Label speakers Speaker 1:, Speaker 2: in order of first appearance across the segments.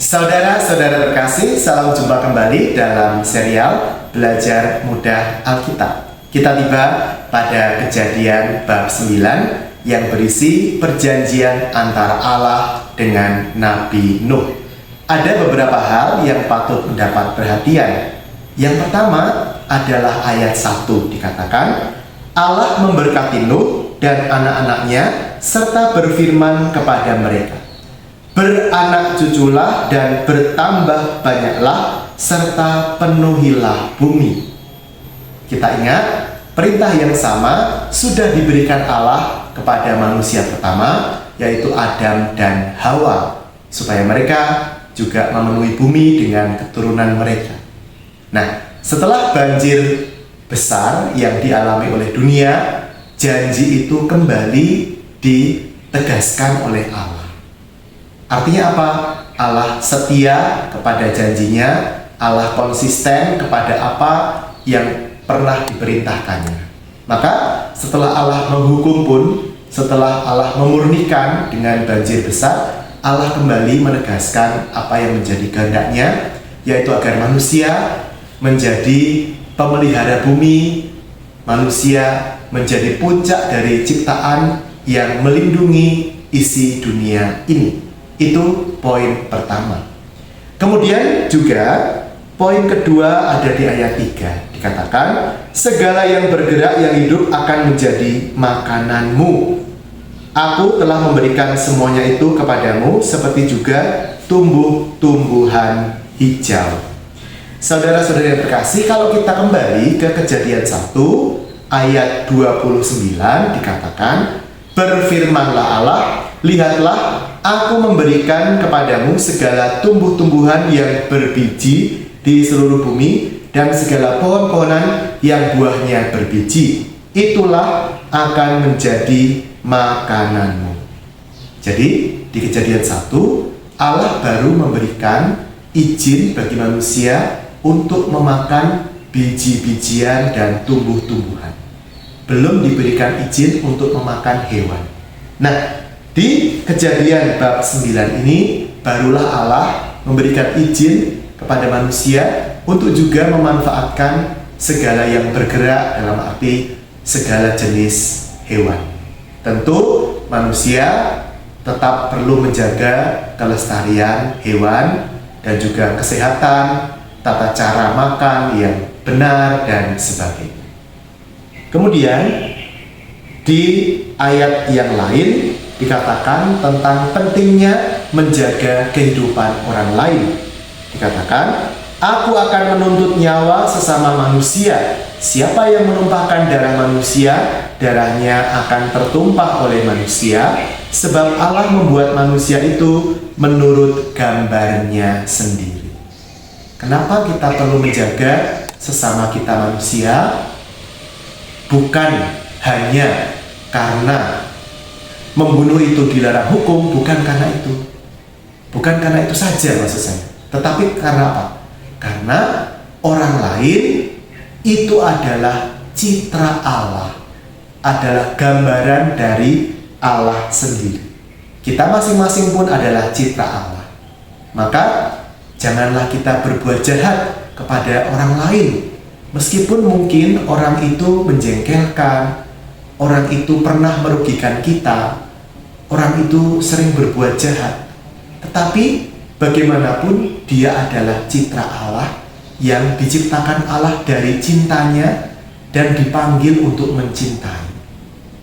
Speaker 1: Saudara-saudara terkasih, salam jumpa kembali dalam serial Belajar Mudah Alkitab. Kita tiba pada Kejadian bab 9 yang berisi perjanjian antara Allah dengan Nabi Nuh. Ada beberapa hal yang patut mendapat perhatian. Yang pertama adalah ayat 1 dikatakan, Allah memberkati Nuh dan anak-anaknya serta berfirman kepada mereka, beranak cuculah dan bertambah banyaklah serta penuhilah bumi. Kita ingat, perintah yang sama sudah diberikan Allah kepada manusia pertama, yaitu Adam dan Hawa, supaya mereka juga memenuhi bumi dengan keturunan mereka. Nah, setelah banjir besar yang dialami oleh dunia, janji itu kembali ditegaskan oleh Allah. Artinya apa? Allah setia kepada janjinya, Allah konsisten kepada apa yang pernah diperintahkannya. Maka setelah Allah menghukum pun, setelah Allah memurnikan dengan banjir besar, Allah kembali menegaskan apa yang menjadi kehendaknya, yaitu agar manusia menjadi pemelihara bumi, manusia menjadi puncak dari ciptaan yang melindungi isi dunia ini. Itu poin pertama. Kemudian juga poin kedua ada di ayat 3. Dikatakan, segala yang bergerak yang hidup akan menjadi makananmu. Aku telah memberikan semuanya itu kepadamu, seperti juga tumbuh-tumbuhan hijau. Saudara-saudara yang terkasih, kalau kita kembali ke Kejadian 1 ayat 29 dikatakan, berfirmanlah Allah, lihatlah, aku memberikan kepadamu segala tumbuh-tumbuhan yang berbiji di seluruh bumi dan segala pohon-pohonan yang buahnya berbiji. Itulah akan menjadi makananmu. Jadi, di Kejadian 1, Allah baru memberikan izin bagi manusia untuk memakan biji-bijian dan tumbuh-tumbuhan. Belum diberikan izin untuk memakan hewan. Nah, di Kejadian bab 9 ini barulah Allah memberikan izin kepada manusia untuk juga memanfaatkan segala yang bergerak, dalam arti segala jenis hewan. Tentu manusia tetap perlu menjaga kelestarian hewan dan juga kesehatan, tata cara makan yang benar dan sebagainya. Kemudian di ayat yang lain dikatakan tentang pentingnya menjaga kehidupan orang lain. Dikatakan, aku akan menuntut nyawa sesama manusia. Siapa yang menumpahkan darah manusia, darahnya akan tertumpah oleh manusia, sebab Allah membuat manusia itu menurut gambarnya sendiri. Kenapa kita perlu menjaga sesama kita manusia? Bukan hanya karena membunuh itu dilarang hukum, bukan karena itu. Bukan karena itu saja maksud saya. Tetapi karena apa? Karena orang lain itu adalah citra Allah, adalah gambaran dari Allah sendiri. Kita masing-masing pun adalah citra Allah. Maka janganlah kita berbuat jahat kepada orang lain. Meskipun mungkin orang itu menjengkelkan, orang itu pernah merugikan kita, orang itu sering berbuat jahat. Tetapi bagaimanapun dia adalah citra Allah yang diciptakan Allah dari cintanya dan dipanggil untuk mencintai.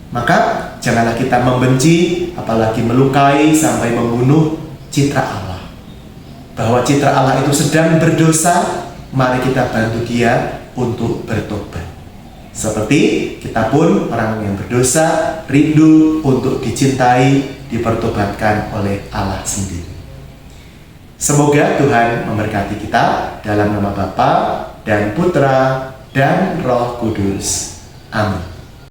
Speaker 1: Maka janganlah kita membenci, apalagi melukai sampai membunuh citra Allah. Bahwa citra Allah itu sedang berdosa, mari kita bantu dia untuk bertobat. Seperti kita pun orang yang berdosa rindu untuk dicintai, dipertobatkan oleh Allah sendiri. Semoga Tuhan memberkati kita dalam nama Bapa dan Putra dan Roh Kudus. Amin.